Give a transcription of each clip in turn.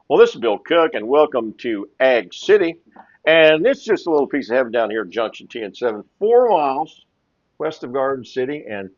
Well, this is Bill Cook, and welcome to Ag City. And this is just a little piece of heaven down here at Junction TN7, 4 miles west of Garden City and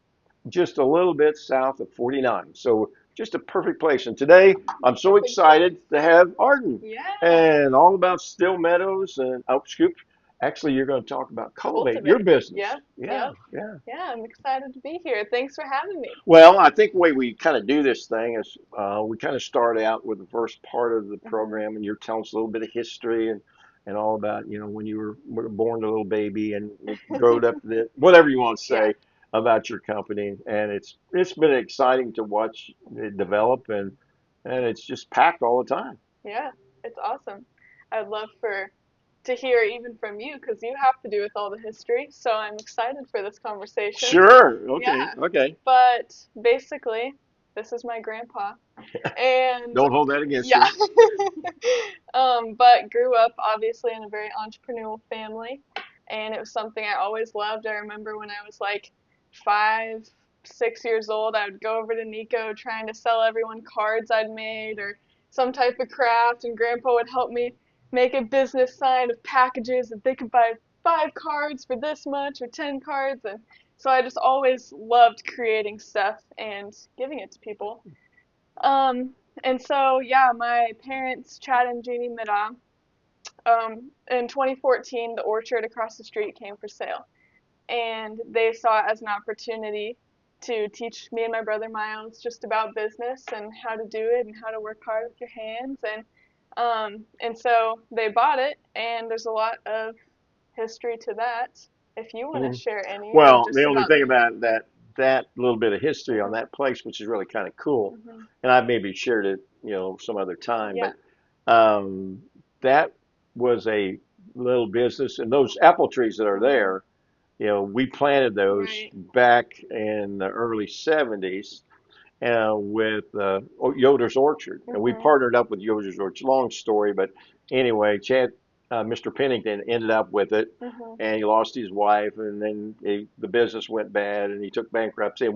just a little bit south of 49. So just a perfect place. And today I'm so Perfect place. excited to have Arden Yeah. and all about still meadows and scoop. Actually, you're going to talk about Cultivate, your Cultivate. business. Yep. Yeah, Yep. yeah. Yeah, I'm excited to be here. Thanks for having me. Well, I think the way we kind of do this thing is we kind of start out with the first part of the Hmm. program, and you're telling us a little bit of history and all about when you were born a little baby and it growed up whatever you want to Yeah. say about your company, and it's been exciting to watch it develop and it's just packed all the time. Yeah. It's awesome. I'd love for to hear even from you because you have to do with all the history. So I'm excited for this conversation. Sure. Okay. Yeah. Okay. But basically, this is my grandpa. And Don't hold that against yeah. him. But grew up obviously in a very entrepreneurial family, and it was something I always loved. I remember when I was like 5, 6 years old, I would go over to Nico trying to sell everyone cards I'd made or some type of craft, and Grandpa would help me make a business sign of packages that they could buy 5 cards for this much or 10 cards, and so I just always loved creating stuff and giving it to people. And so yeah, my parents, Chad and Jeannie Middaugh, in 2014, the orchard across the street came for sale, and they saw it as an opportunity to teach me and my brother Miles just about business and how to do it and how to work hard with your hands, and so they bought it, and there's a lot of history to that. If you want to Mhm. share any of Well, the just only about thing the. about that little bit of history on Mhm. that place, which is really kind of cool, Mhm. and I maybe shared it, some other time, Yeah. but that was a little business, and those apple trees that are Mhm. there, we planted those Right. back in the early 70s with Yoder's Orchard, and we Mhm. partnered up with Yoder's Orchard. Long story, but anyway, Mr. Pennington ended up with it, Mhm. and he lost his wife, and then the business went bad, and he took bankruptcy,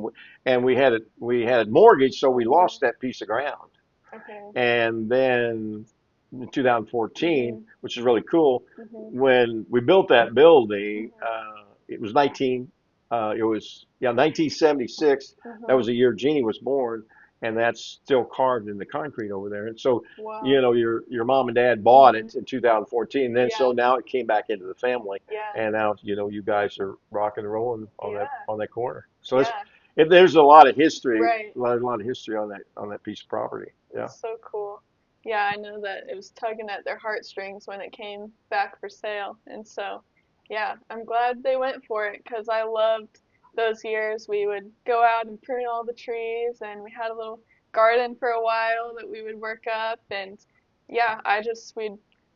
and we had a mortgage, so we lost Mhm. that piece of ground. Okay. And then in 2014, Mhm. which is really cool, Mhm. when we built that building, Mhm. it was yeah 1976. That Mhm. was the year Jeannie was born, and that's still carved in the concrete over there. And so, Wow. your mom and dad bought Mhm. it in 2014. And then so Yeah. now it came back into the family, Yeah. and now you guys are rocking and rolling on that Yeah. on that corner. So Yeah. there's a lot of history, Right. a lot of history on that piece of property. Yeah. That's so cool. Yeah, I know that it was tugging at their heartstrings when it came back for sale. And so, yeah, I'm glad they went for it because I loved those years. We would go out and prune all the trees, and we had a little garden for a while that we would work up. And yeah, I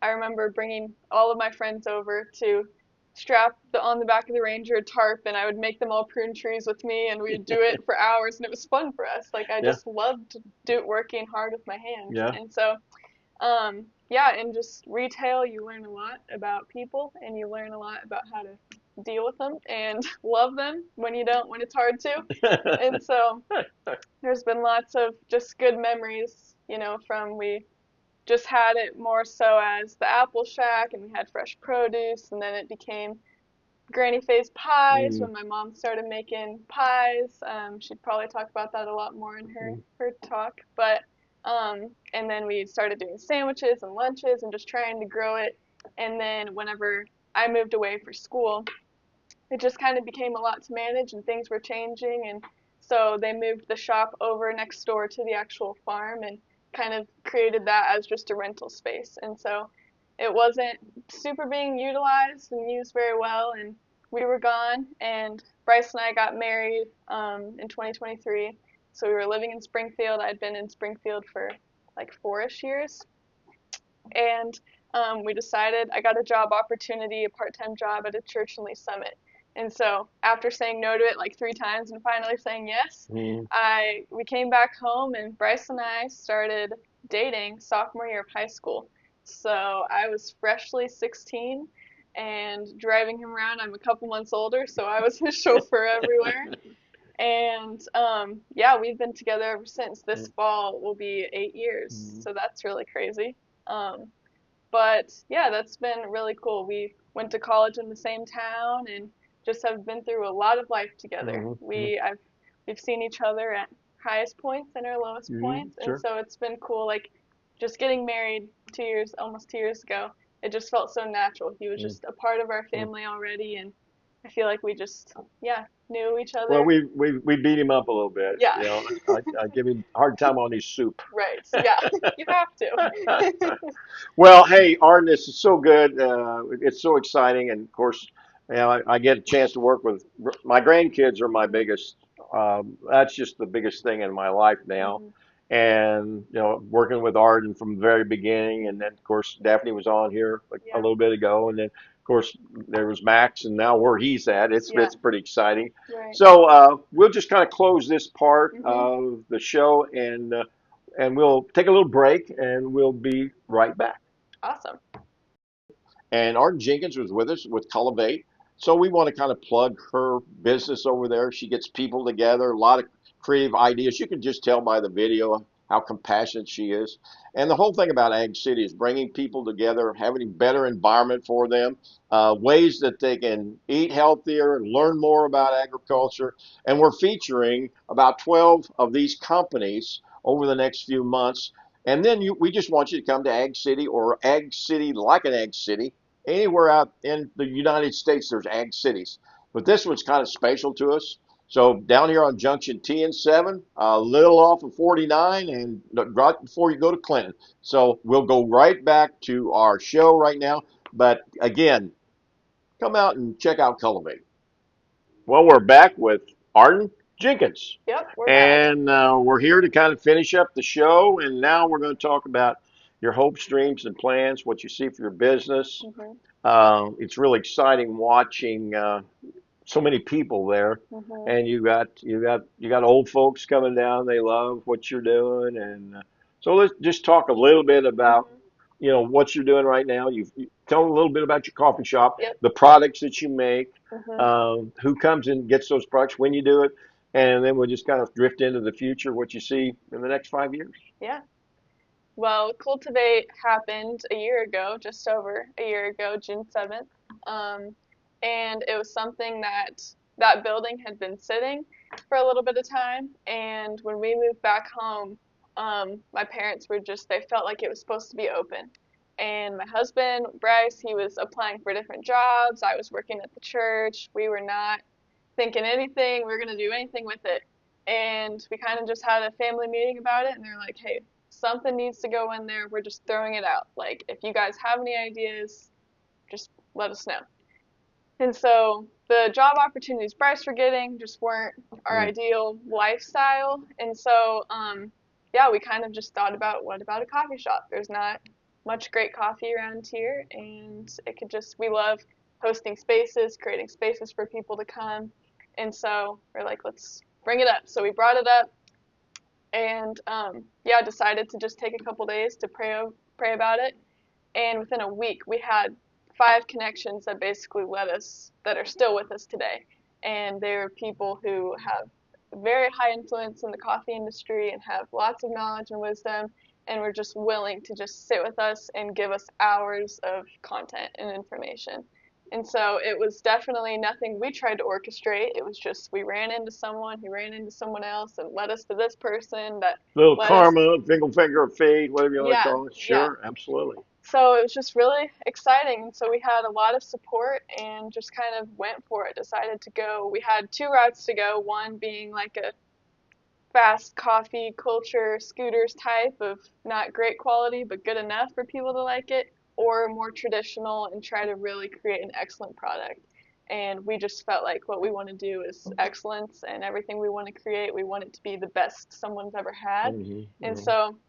remember bringing all of my friends over to strap on the back of the Ranger a tarp, and I would make them all prune trees with me, and we'd do it for hours, and it was fun for us. Like I Yeah. just loved working hard with my hands, Yeah. and so yeah, and just retail, you learn a lot about people, and you learn a lot about how to deal with them and love them when it's hard to, and so there's been lots of just good memories, from we just had it more so as the Apple Shack, and we had fresh produce, and then it became Granny Faye's pies Mm, when my mom started making pies. She'd probably talk about that a lot more in mm, her talk. But and then we started doing sandwiches and lunches and just trying to grow it. And then whenever I moved away for school, it just kind of became a lot to manage and things were changing. And so they moved the shop over next door to the actual farm and kind of created that as just a rental space. And so it wasn't super being utilized and used very well. And we were gone. And Bryce and I got married in 2023. So we were living in Springfield. I'd been in Springfield for like 4-ish years. And we decided I got a job opportunity, a part-time job at a church in Lee Summit. And so after saying no to it like 3 times and finally saying yes, mm. we came back home and Bryce and I started dating sophomore year of high school. So I was freshly 16 and driving him around. I'm a couple months older, so I was his chauffeur everywhere. And yeah, we've been together ever since. This Mm, fall will be 8 years, mm, so that's really crazy. Um, but yeah, that's been really cool. We went to college in the same town and just have been through a lot of life together. mm, mm, We've seen each other at highest points and our lowest mm, points, and sure. so it's been cool. Like just getting married 2 years, almost 2 years ago, it just felt so natural. He was Mm, just a part of our mm. family already, and I feel like we just yeah knew each Well, other. we beat him up a little bit. Yeah, You know, I give him a hard time on his soup. right. Yeah, you have to. Well, hey, Arden, this is so good. It's so exciting, and of course, you know, I get a chance to work with my grandkids are my Mhm. biggest. That's just the biggest thing in my life now, Mhm. and you know, working with Arden from the very beginning, and then of course Daphne was on here like a Yeah. little bit ago, and then of course there was Max, and now where he's at, Yeah. it's pretty exciting. Right. So we'll just kind of close this part Mhm. of the show, and we'll take a little break, and we'll be right back. Awesome. And Arden Jenkins was with us with Cultivate. So we want to kind of plug her business over there. She gets people together, a lot of creative ideas. You can just tell by the video how compassionate she is. And the whole thing about Ag City is bringing people together, having a better environment for them, ways that they can eat healthier, learn more about agriculture. And we're featuring about 12 of these companies over the next few months. And then we just want you to come to Ag City or Ag City like an Ag City. Anywhere out in the United States, there's Ag Cities. But this one's kind of special to us. So down here on Junction T and 7, a little off of 49, and right before you go to Clinton. So we'll go right back to our show right now. But again, come out and check out Cultivate. Well, we're back with Arden Jenkins. Yep, we're back. And we're here to kind of finish up the show. And now we're going to talk about your hopes, dreams, and plans, what you see for your business. Mhm. It's really exciting watching so many people there, Mhm. and you got old folks coming down. They love what you're doing, and so let's just talk a little bit about Mhm. what you're doing right now. You tell them a little bit about your coffee shop, Yep. the products that you make, Mhm. who comes and gets those products, when you do it, and then we'll just kind of drift into the future, what you see in the next 5 years. Yeah. Well, Cultivate happened a year ago, just over a year ago, June 7th. Um, and it was something that building had been sitting for a little bit of time. And when we moved back home, my parents were just, they felt like it was supposed to be open. And my husband, Bryce, he was applying for different jobs. I was working at the church. We were not thinking anything, we were going to do anything with it. And we kind of just had a family meeting about it, and they're like, hey, something needs to go in there. We're just throwing it out. Like, if you guys have any ideas, just let us know. And so the job opportunities Bryce were getting just weren't our Mm, ideal lifestyle. And so, yeah, we kind of just thought about what about a coffee shop? There's not much great coffee around here, and it could just, we love hosting spaces, creating spaces for people to come. And so we're like, let's bring it up. So we brought it up and yeah, decided to just take a couple days to pray about it. And within a week, we had 5 connections that basically led us, that are still with us today. And they were people who have very high influence in the coffee industry and have lots of knowledge and wisdom, and were just willing to just sit with us and give us hours of content and information. And so it was definitely nothing we tried to orchestrate. It was just we ran into someone who ran into someone else and led us to this person that little led us. karma, finger of fate, whatever you want to Yeah, call it. yeah. Sure, absolutely. So it was just really exciting. And so we had a lot of support and just kind of went for it, decided to go. We had 2 routes to go, one being like a fast coffee culture scooters type of not great quality but good enough for people to like it, or more traditional and try to really create an excellent product. And we just felt like what we want to do is excellence, and everything we want to create, we want it to be the best someone's ever had. And Hmm. so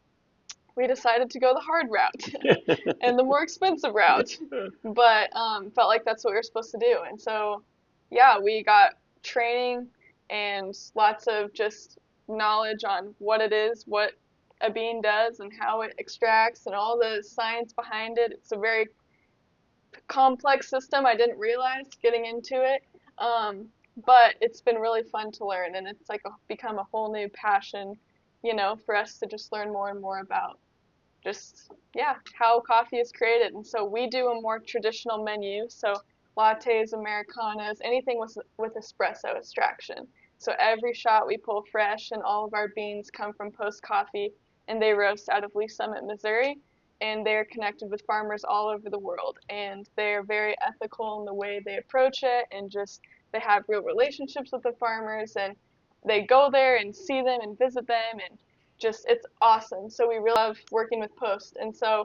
we decided to go the hard route and the more expensive route, but felt like that's what we were supposed to do. And so, yeah, we got training and lots of just knowledge on what it is, what a bean does, and how it extracts, and all the science behind it. It's a very complex system. I didn't realize getting into it. but it's been really fun to learn, and it's like become a whole new passion, for us to just learn more and more about just, yeah, how coffee is created. And so we do a more traditional menu, so lattes, americanos, anything with espresso extraction. So every shot we pull fresh, and all of our beans come from Post Coffee, and they roast out of Lee Summit, Missouri, and they're connected with farmers all over the world, and they're very ethical in the way they approach it, and just they have real relationships with the farmers, and they go there and see them and visit them, and just it's awesome. So we really love working with Post. And so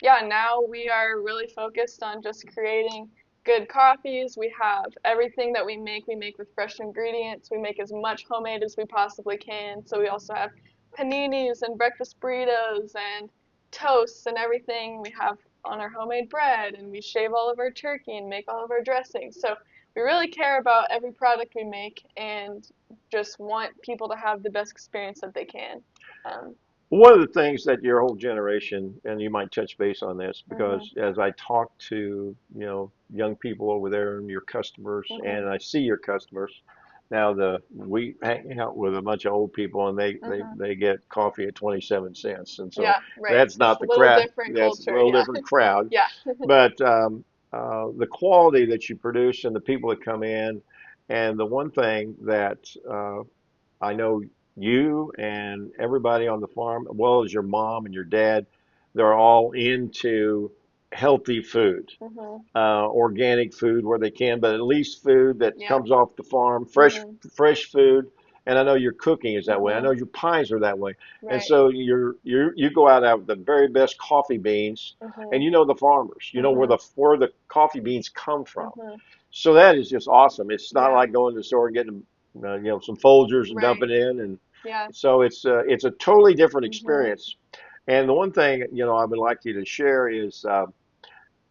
yeah, now we are really focused on just creating good coffees. We have everything that we make with fresh ingredients. We make as much homemade as we possibly can. So we also have paninis and breakfast burritos and toasts and everything we have on our homemade bread, and we shave all of our turkey and make all of our dressings. So we really care about every product we make, and just want people to have the best experience that they can. Um, One of the things that your whole generation, and you might touch base on this, mhm, because as I talk to, young people over there and your customers, mhm, and I see your customers, now we hang out with a bunch of old people and mhm. they get coffee at 27 cents. And so Yeah, right. that's It's not a the little crowd, different that's a culture. little Yeah, different crowd. yeah. But the quality that you produce and the people that come in, and the one thing that I know you and everybody on the farm, as well as your mom and your dad, they're all into healthy food, Mhm. organic food where they can, but at least food that Yeah. comes off the farm, Mhm. fresh food. And I know your cooking is that way. I know Mhm. your pies are that way. And Right. so you go out with the very best coffee beans, and Mhm. you know the farmers. You know Mhm. where the coffee beans come from. Mhm. So that is just awesome. It's not Yeah. like going to the store and getting some Folgers and Right. dumping in, and Yeah. so it's a totally different Mhm. experience. And the one thing I would like you to share is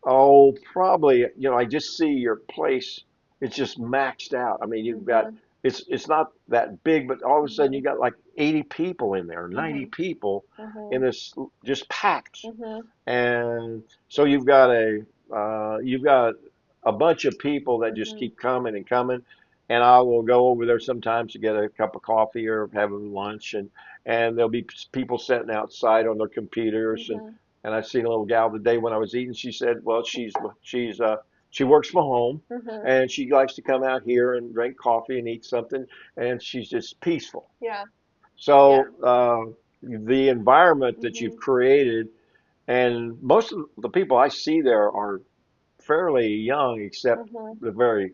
oh, probably, I just see your place. It's just maxed out. I mean, you've got Mhm. it's not that big, but all of a sudden you Mhm. got like 80 people in there, 90 Mhm. people in Mhm. this, just packed. Mhm. And so you've got a bunch of people that just Mhm. keep coming and coming. And I will go over there sometimes to get a cup of coffee or have a lunch, and there'll be people sitting outside on their computers. Mhm. And I seen a little gal today when I was eating. She said, well, she works from home, Mhm. and she likes to come out here and drink coffee and eat something, and she's just peaceful. Yeah. Yeah. So the environment that you've Mhm. created, and most of the people I see there are fairly young, except Mhm.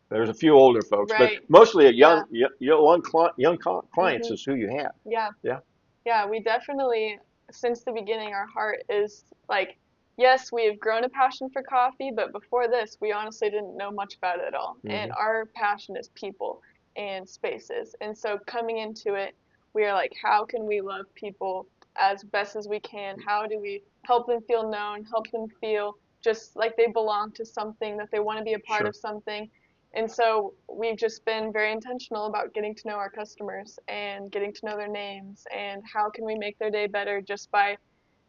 there's a few older folks, but Right. mostly a Yeah. young clients Mhm. is who you have. Yeah. Yeah. Yeah, we definitely, since the beginning, our heart is like, yes, we have grown a passion for coffee, but before this, we honestly didn't know much about it at all. And Hmm. our passion is people and spaces. And so coming into it, we are like, how can we love people as best as we can? How do we help them feel known, help them feel just like they belong to something, that they want to be a part Sure. of something? And so we've just been very intentional about getting to know our customers and getting to know their names, and how can we make their day better just by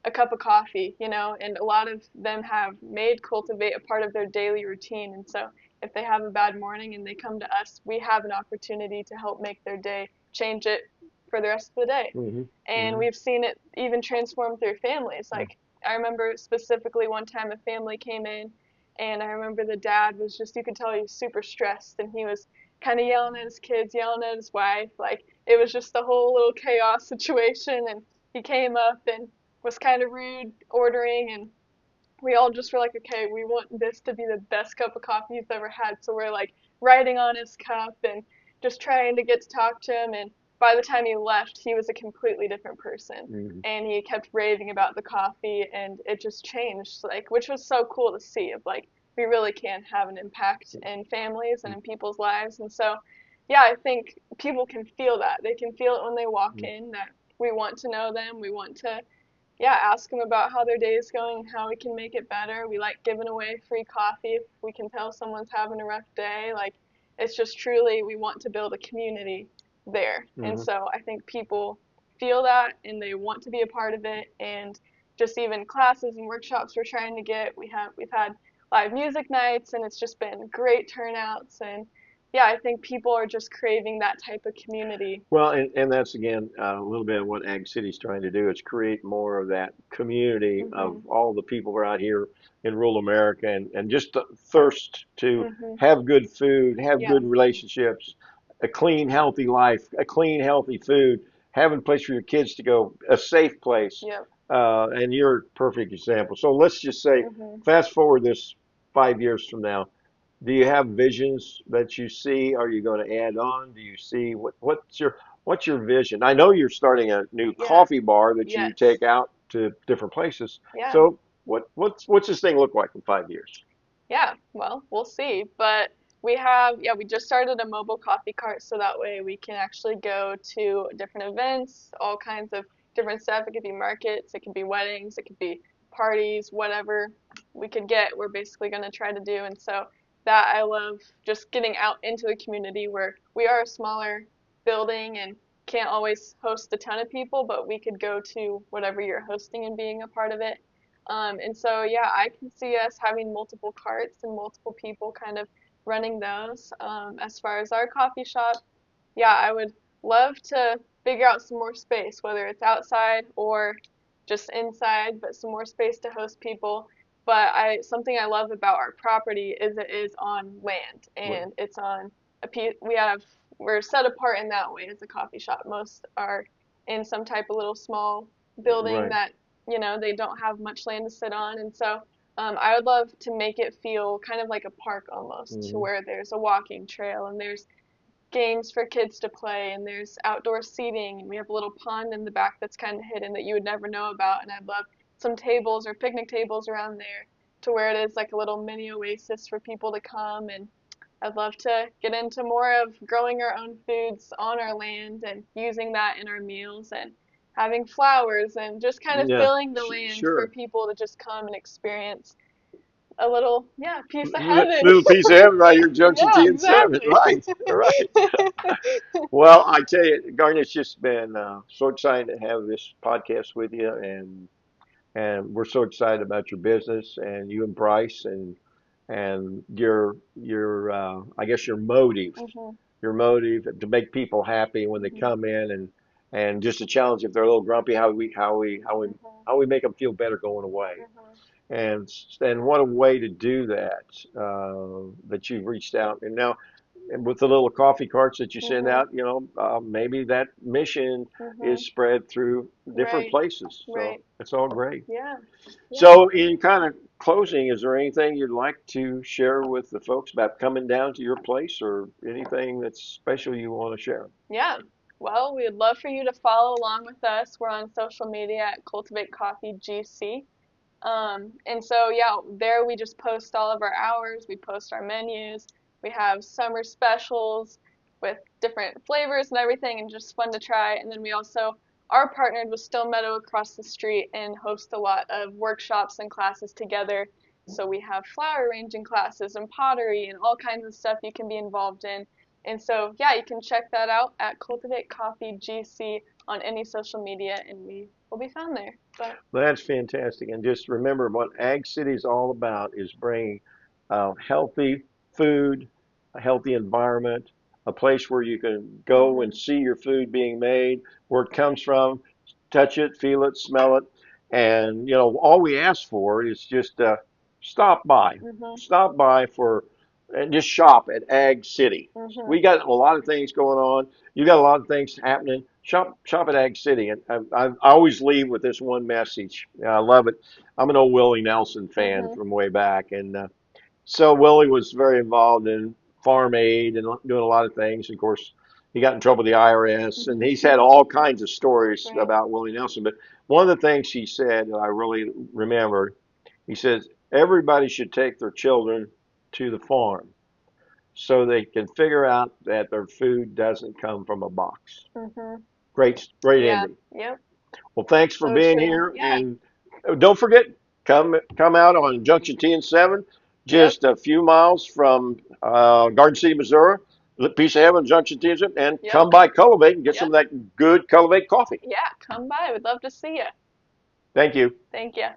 a cup of coffee. And a lot of them have made Cultivate a part of their daily routine. And so if they have a bad morning and they come to us, we have an opportunity to help make their day, change it for the rest of the day. Hmm. And Hmm. we've seen it even transform through families. Like, I remember specifically one time a family came in, and I remember the dad was just, you could tell he was super stressed, and he was kind of yelling at his kids, yelling at his wife. Like, it was just a whole little chaos situation. And he came up and was kind of rude ordering, and we all just were like, okay, we want this to be the best cup of coffee he's ever had. So we're like writing on his cup and just trying to get to talk to him. And by the time he left, he was a completely different person. Hmm. And he kept raving about the coffee, and it just changed, like, which was so cool to see. Of like, we really can have an impact in families and in people's lives. And so, yeah, I think people can feel that. They can feel it when they walk in, that we want to know them. We want to, yeah, ask them about how their day is going and how we can make it better. We like giving away free coffee if we can tell someone's having a rough day. Like, it's just truly, we want to build a community there. And Hmm. so I think people feel that and they want to be a part of it. And just even classes and workshops we're trying to get, we've had live music nights, and it's just been great turnouts. And yeah, I think people are just craving that type of community. Well, and that's again a little bit of what Ag City's trying to do is create more of that community of Mhm. all the people around here in rural America and just the thirst to Mhm. have good food, have Yeah. good relationships, a clean, healthy life, a clean, healthy food, having a place for your kids to go, a safe place. Yep. And you're a perfect example. So let's just say, Mhm. fast forward this 5 years from now. Do you have visions that you see? Are you going to add on? Do you see what's your vision? I know you're starting a new Yeah. coffee bar that you Yes. take out to different places. Yeah. So what's this thing look like in 5 years? Yeah, well, we'll see. But we have, yeah, we just started a mobile coffee cart so that way we can actually go to different events, all kinds of different stuff. It could be markets, it could be weddings, it could be parties, whatever we could get, we're basically going to try to do. And so that I love just getting out into the community where we are a smaller building and can't always host a ton of people, but we could go to whatever you're hosting and being a part of it. And so, yeah, I can see us having multiple carts and multiple people kind of running those. As far as our coffee shop, yeah, I would love to figure out some more space, whether it's outside or just inside, but some more space to host people. But something I love about our property is it is on land Right. and it's on a piece. We're set apart in that way as a coffee shop. Most are in some type of little small building Right. that they don't have much land to sit on, and so I would love to make it feel kind of like a park almost, to Hmm. where there's a walking trail and there's games for kids to play and there's outdoor seating and we have a little pond in the back that's kind of hidden that you would never know about, and I'd love some tables or picnic tables around there to where it is like a little mini oasis for people to come, and I'd love to get into more of growing our own foods on our land and using that in our meals and having flowers and just kind of Yeah. filling the land for Sure. people to just come and experience a little, yeah, piece of heaven. Little piece of heaven right here, Junction Yeah, T and 7. exactly. Right. Right. Well, I tell you, Garnet, it's just been so exciting to have this podcast with you, and we're so excited about your business and you and Bryce and your I guess Mhm. your motive to make people happy when they Mhm. come in and just a challenge if they're a little grumpy Mhm. how we make them feel better going away. Mhm. And what a way to do that that you've reached out and now and with the little coffee carts that you send Mhm. out, maybe that mission is Mhm. spread through different Right. places. So Right. it's all great. Yeah. Yeah. So, in kind of closing, is there anything you'd like to share with the folks about coming down to your place or anything that's special you want to share? Yeah. Well, we'd love for you to follow along with us. We're on social media at Cultivate Coffee GC. And so, yeah, there we just post all of our hours, we post our menus, we have summer specials with different flavors and everything, and just fun to try. And then we also are partnered with Stone Meadow across the street and host a lot of workshops and classes together. So we have flower arranging classes and pottery and all kinds of stuff you can be involved in. And so, yeah, you can check that out at Cultivate Coffee GC on any social media, and we will be found there. But That's fantastic. And just remember what Ag City is all about is bringing healthy food, a healthy environment, a place where you can go and mhm. see your food being made, where it comes from, touch it, feel it, smell it. And, all we ask for is just stop by. Mhm. Stop by and just shop at Ag City. Mhm. We got a lot of things going on. You got a lot of things happening. Shop at Ag City, and I always leave with this one message. I love it. I'm an old Willie Nelson fan Mhm. from way back, and so Willie was very involved in farm aid and doing a lot of things. Of course, he got in trouble with the IRS, and Mhm. he's had all kinds of stories Right. about Willie Nelson. But one of the things he said that I really remember, he says everybody should take their children to the farm so they can figure out that their food doesn't come from a box. Mhm. Great, great Yeah. ending. Yep. Well, thanks for So being true. here, Yeah. and don't forget, come out on Junction T and 7, Yep. just a few miles from Garden City, Missouri. Piece of Heaven, Junction T and 7, and Yep. come by Cultivate and get some Yep. of that good Cultivate coffee. Yeah. Come by. We'd love to see you. Thank you. Thank you.